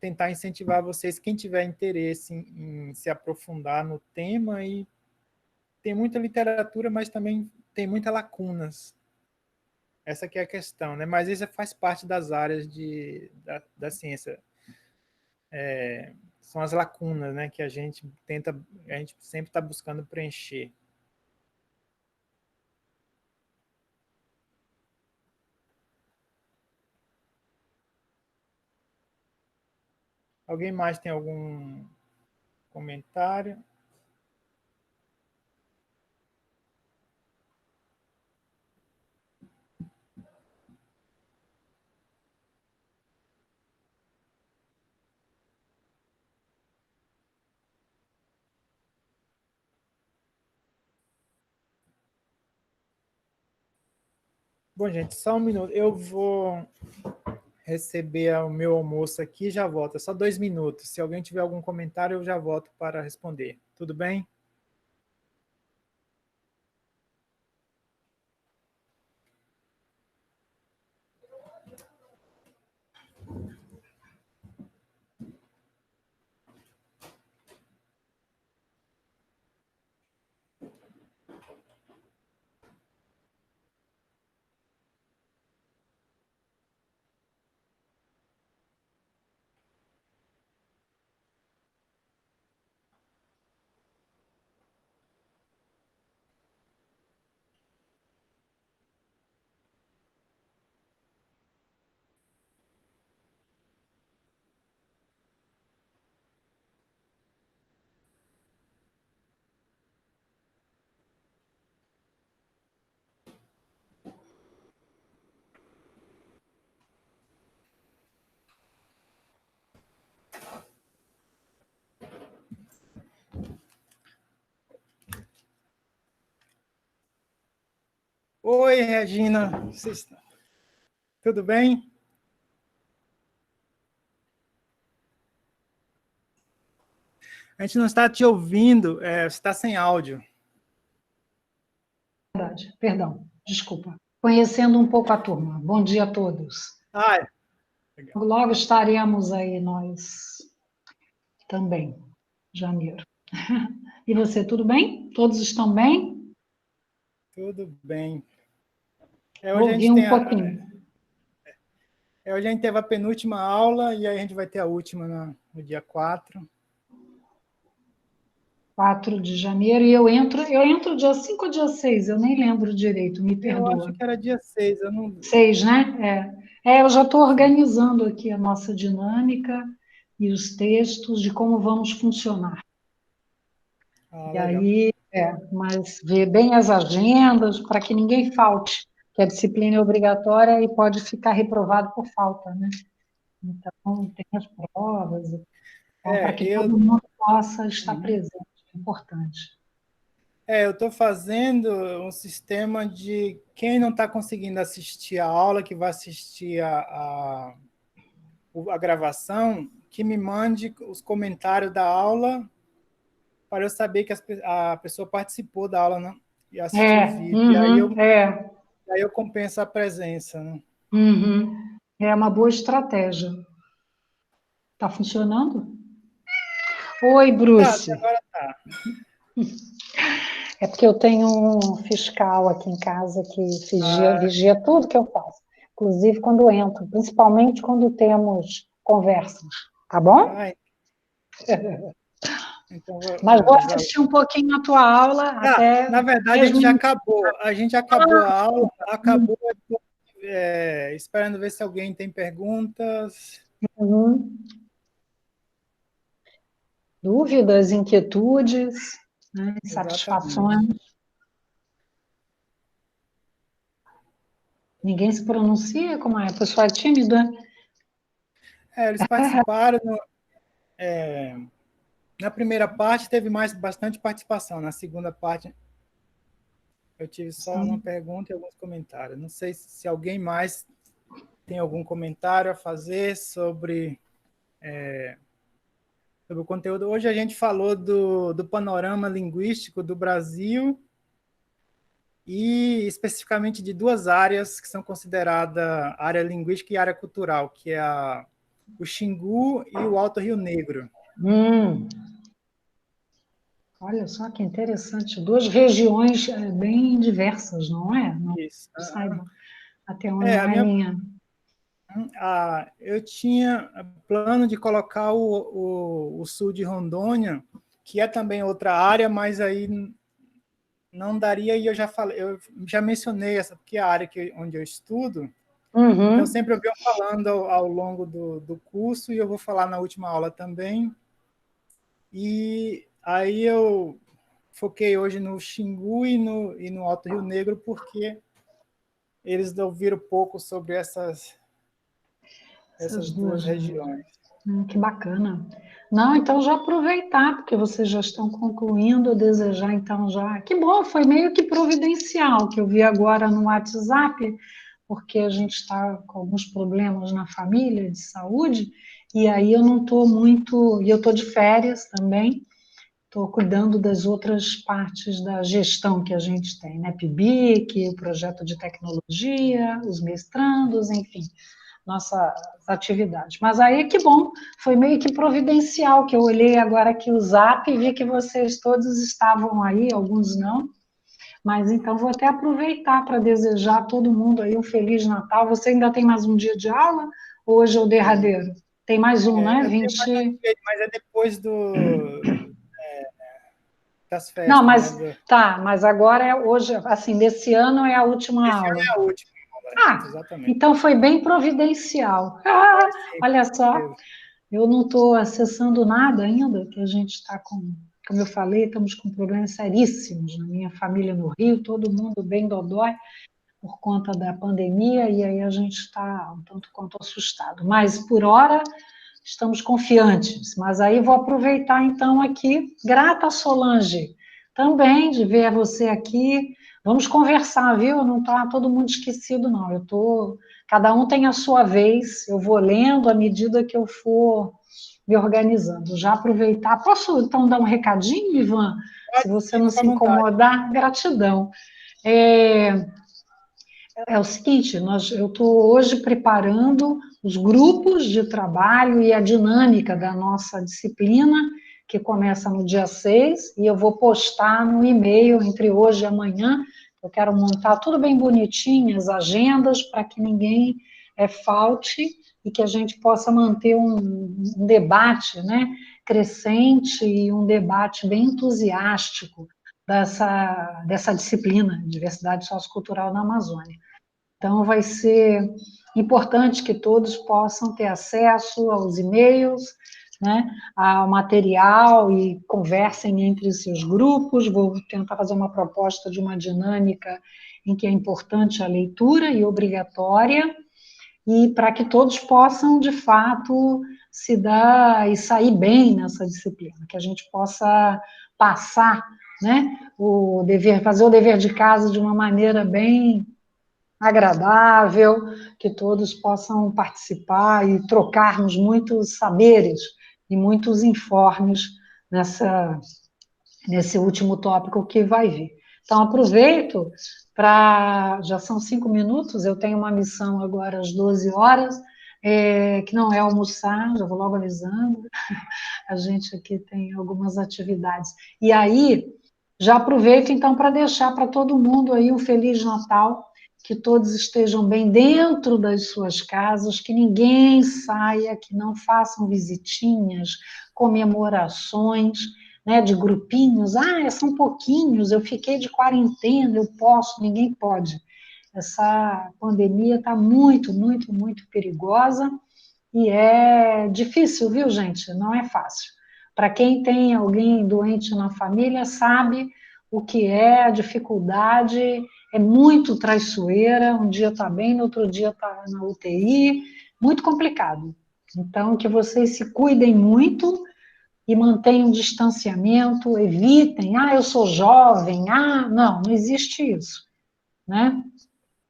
[SPEAKER 1] tentar incentivar vocês, quem tiver interesse em se aprofundar no tema, e tem muita literatura, mas também tem muitas lacunas. Essa que é a questão, né? Mas isso faz parte das áreas da ciência. São as lacunas, né? Que a gente sempre está buscando preencher. Alguém mais tem algum comentário? Bom, gente, só um minuto. Eu vou receber o meu almoço aqui e já volto. É só 2 minutos. Se alguém tiver algum comentário, eu já volto para responder. Tudo bem? Oi, Regina. Tudo bem? A gente não está te ouvindo, você está sem áudio.
[SPEAKER 3] Verdade, perdão, desculpa. Conhecendo um pouco a turma. Bom dia a todos.
[SPEAKER 1] Ah, legal.
[SPEAKER 3] Logo estaremos aí nós também, janeiro. E você, tudo bem? Todos estão bem?
[SPEAKER 1] Tudo bem. Hoje a
[SPEAKER 3] Ouvi
[SPEAKER 1] gente
[SPEAKER 3] um pouquinho.
[SPEAKER 1] hoje a gente teve a penúltima aula e aí a gente vai ter a última no dia 4.
[SPEAKER 3] 4 de janeiro, e eu entro dia 5 ou dia 6, eu nem lembro direito, me
[SPEAKER 1] Eu acho
[SPEAKER 3] perdoa.
[SPEAKER 1] que era dia 6, eu não...
[SPEAKER 3] 6, né? Eu já estou organizando aqui a nossa dinâmica e os textos de como vamos funcionar.
[SPEAKER 1] Ah,
[SPEAKER 3] E
[SPEAKER 1] legal.
[SPEAKER 3] aí, mas ver bem as agendas para que ninguém falte, que a disciplina é obrigatória e pode ficar reprovado por falta, né? Então, tem as provas, então, para que todo mundo possa estar presente, é importante.
[SPEAKER 1] Eu estou fazendo um sistema de quem não está conseguindo assistir a aula, que vai assistir a gravação, que me mande os comentários da aula para eu saber que a pessoa participou da aula, né? E assistiu o vídeo. E aí eu compenso a presença. Né?
[SPEAKER 3] É uma boa estratégia. Está funcionando? Oi, Bruce.
[SPEAKER 1] Agora tá.
[SPEAKER 3] É porque eu tenho um fiscal aqui em casa que vigia tudo que eu faço, inclusive quando entro, principalmente quando temos conversas, tá bom?
[SPEAKER 1] Então,
[SPEAKER 3] mas vou assistir um pouquinho a tua aula até...
[SPEAKER 1] Na verdade, a gente já acabou. A gente acabou a aula, acabou esperando ver se alguém tem perguntas.
[SPEAKER 3] Dúvidas, inquietudes, né, satisfações. Ninguém se pronuncia? Como é? A pessoa é tímida?
[SPEAKER 1] Eles participaram. Na primeira parte, teve bastante participação. Na segunda parte, eu tive só uma pergunta e alguns comentários. Não sei se alguém mais tem algum comentário a fazer sobre o conteúdo. Hoje a gente falou do panorama linguístico do Brasil e especificamente de duas áreas que são consideradas área linguística e área cultural, que é o Xingu e o Alto Rio Negro.
[SPEAKER 3] Olha só que interessante. Duas regiões bem diversas, não é? Não
[SPEAKER 1] Isso.
[SPEAKER 3] saiba até onde vai a linha.
[SPEAKER 1] Eu tinha plano de colocar o sul de Rondônia, que é também outra área, mas aí não daria, e eu já mencionei essa, porque é a área onde eu estudo, então sempre eu venho falando ao longo do curso, e eu vou falar na última aula também, e aí eu foquei hoje no Xingu e no Alto Rio Negro, porque eles ouviram pouco sobre essas duas regiões.
[SPEAKER 3] Que bacana. Não, então já aproveitar, porque vocês já estão concluindo, desejar então já... Que bom, foi meio que providencial, que eu vi agora no WhatsApp, porque a gente está com alguns problemas na família de saúde, e aí eu não estou muito... E eu estou de férias também, estou cuidando das outras partes da gestão que a gente tem, né? PIBIC, o projeto de tecnologia, os mestrandos, enfim, nossas atividades. Mas aí que bom, foi meio que providencial, que eu olhei agora aqui o Zap e vi que vocês todos estavam aí, alguns não, mas então vou até aproveitar para desejar a todo mundo aí um Feliz Natal. Você ainda tem mais um dia de aula? Ou hoje é o derradeiro? Tem mais um, né? 20...
[SPEAKER 1] Mas é depois das festas.
[SPEAKER 3] Não, mas
[SPEAKER 1] né?
[SPEAKER 3] mas agora hoje, assim, desse ano é a última aula.
[SPEAKER 1] Esse ano é a última aula, exatamente.
[SPEAKER 3] Então foi bem providencial. Olha só, eu não estou acessando nada ainda, que a gente está com, como eu falei, estamos com problemas seríssimos na minha família no Rio, todo mundo bem dodói por conta da pandemia, e aí a gente está um tanto quanto assustado. Mas, por hora, estamos confiantes. Mas aí vou aproveitar, então, aqui, grata Solange, também de ver você aqui. Vamos conversar, viu? Não está todo mundo esquecido, não. Cada um tem a sua vez, eu vou lendo à medida que eu for me organizando. Já aproveitar. Posso, então, dar um recadinho, Ivan? Se você não se incomodar, gratidão. É o seguinte, eu estou hoje preparando os grupos de trabalho e a dinâmica da nossa disciplina, que começa no dia 6, e eu vou postar no e-mail entre hoje e amanhã. Eu quero montar tudo bem bonitinho, as agendas, para que ninguém falte e que a gente possa manter um debate, né, crescente e um debate bem entusiástico dessa disciplina, Diversidade Sociocultural na Amazônia. Então, vai ser importante que todos possam ter acesso aos e-mails, né, ao material e conversem entre os seus grupos. Vou tentar fazer uma proposta de uma dinâmica em que é importante a leitura e obrigatória, e para que todos possam, de fato, se dar e sair bem nessa disciplina, que a gente possa passar, né, fazer o dever de casa de uma maneira bem agradável, que todos possam participar e trocarmos muitos saberes e muitos informes nesse último tópico que vai vir. Então, aproveito já são 5 minutos, eu tenho uma missão agora às 12 horas, que não é almoçar, já vou logo avisando, a gente aqui tem algumas atividades. E aí, já aproveito então para deixar para todo mundo aí um Feliz Natal, que todos estejam bem dentro das suas casas, que ninguém saia, que não façam visitinhas, comemorações, né, de grupinhos. São pouquinhos, eu fiquei de quarentena, eu posso, ninguém pode. Essa pandemia está muito, muito, muito perigosa e é difícil, viu, gente? Não é fácil. Para quem tem alguém doente na família, sabe o que é a dificuldade, é muito traiçoeira, um dia está bem, no outro dia está na UTI, muito complicado. Então, que vocês se cuidem muito e mantenham um distanciamento, evitem, eu sou jovem, não existe isso, né?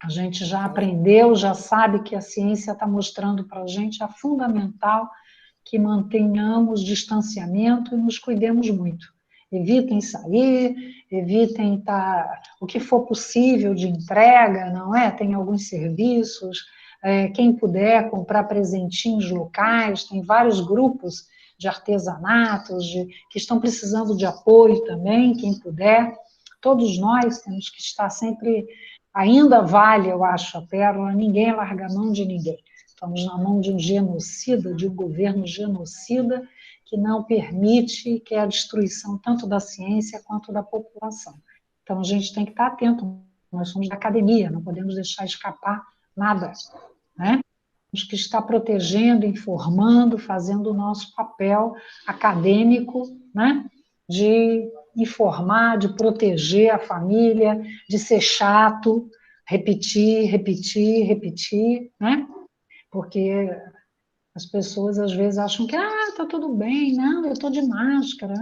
[SPEAKER 3] A gente já aprendeu, já sabe que a ciência está mostrando para a gente, é fundamental que mantenhamos distanciamento e nos cuidemos muito. Evitem sair, evitem o que for possível de entrega, não é? Tem alguns serviços, quem puder comprar presentinhos locais, tem vários grupos de artesanatos que estão precisando de apoio também, quem puder. Todos nós temos que estar sempre, ainda vale, eu acho, a pérola, ninguém larga a mão de ninguém. Estamos na mão de um genocida, de um governo genocida, que não permite, que é a destruição tanto da ciência quanto da população. Então, a gente tem que estar atento. Nós somos da academia, não podemos deixar escapar nada, né? Temos que estar protegendo, informando, fazendo o nosso papel acadêmico, né? De informar, de proteger a família, de ser chato, repetir, repetir, repetir, né? Porque as pessoas às vezes acham que tá tudo bem, não, eu estou de máscara,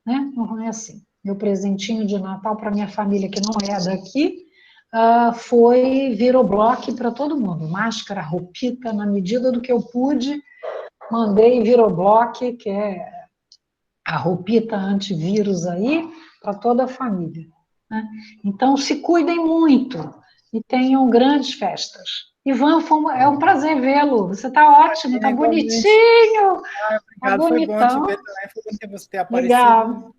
[SPEAKER 3] né? Não é assim. Meu presentinho de Natal para minha família, que não é daqui, foi Virobloque para todo mundo. Máscara, roupita, na medida do que eu pude, mandei Virobloque, que é a roupita antivírus aí, para toda a família, né? Então, se cuidem muito e tenham grandes festas. Ivan, é um prazer vê-lo. Você está ótimo, está bonitinho.
[SPEAKER 1] Obrigado,
[SPEAKER 3] tá bonitão.
[SPEAKER 1] Foi bom te ver também, foi bom ter você ter aparecido.
[SPEAKER 3] Legal.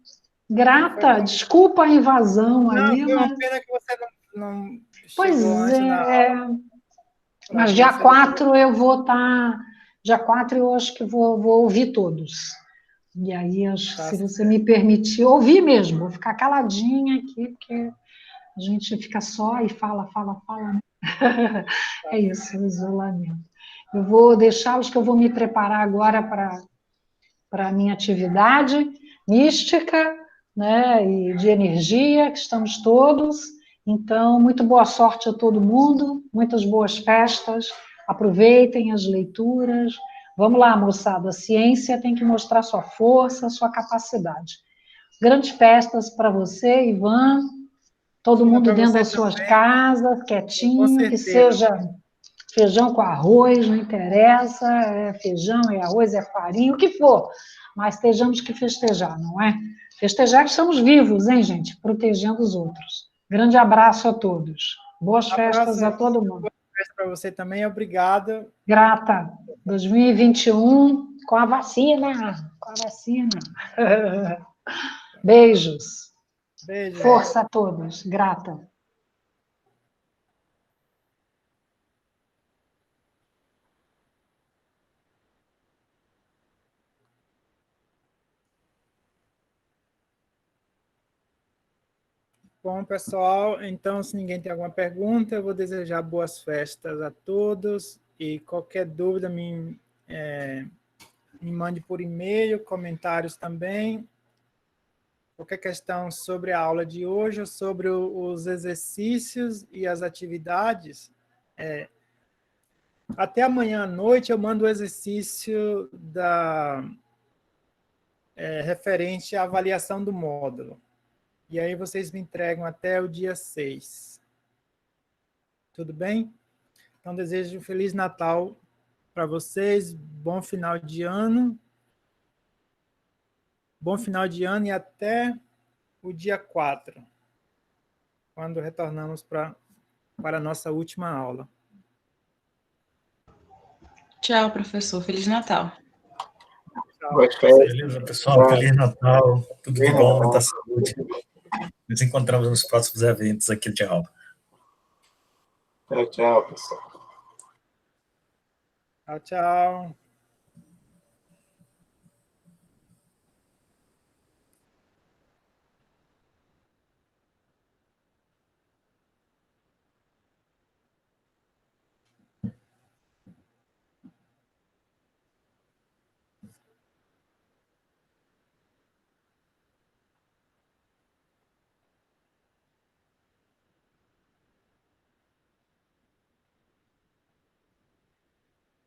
[SPEAKER 3] Grata, desculpa a invasão
[SPEAKER 1] não,
[SPEAKER 3] aí.
[SPEAKER 1] Foi uma pena que você não
[SPEAKER 3] pois
[SPEAKER 1] chegou antes da aula.
[SPEAKER 3] Mas dia 4 eu vou estar... Dia 4 eu acho que vou ouvir todos. E aí, se você me permitir, ouvir mesmo, vou ficar caladinha aqui, porque a gente fica só e fala, né? É isso, o isolamento. Eu vou deixar os que eu vou me preparar agora para a minha atividade mística, né, e de energia, que estamos todos. Então, muito boa sorte a todo mundo, muitas boas festas, aproveitem as leituras. Vamos lá, moçada, a ciência tem que mostrar sua força, sua capacidade. Grandes festas para você, Ivan, todo mundo dentro das suas casas, quietinho, que seja feijão com arroz, não interessa, é feijão, é arroz, é farinha, o que for, mas estejamos que festejar, não é? Festejar que estamos vivos, hein, gente? Protegendo os outros. Grande abraço a todos. Boas festas a todo mundo.
[SPEAKER 1] Boa festa para você também, obrigado.
[SPEAKER 3] Grata. 2021 com a vacina. Com a vacina. Beijos.
[SPEAKER 1] Beijo.
[SPEAKER 3] Força a todos. Grata.
[SPEAKER 1] Bom, pessoal, então, se ninguém tem alguma pergunta, eu vou desejar boas festas a todos e qualquer dúvida me mande por e-mail, comentários também. Qualquer questão sobre a aula de hoje ou sobre os exercícios e as atividades, até amanhã à noite eu mando o exercício referente à avaliação do módulo. E aí vocês me entregam até o dia 6. Tudo bem? Então, desejo um Feliz Natal para vocês, bom final de ano. Bom final de ano e até o dia 4, quando retornamos para a nossa última aula.
[SPEAKER 4] Tchau, professor. Feliz Natal.
[SPEAKER 1] Tchau.
[SPEAKER 5] Beleza, pessoal. Feliz Natal. Tudo de bom, muita saúde. Nos encontramos nos próximos eventos aqui de aula.
[SPEAKER 6] Tchau, pessoal.
[SPEAKER 1] Tchau, tchau.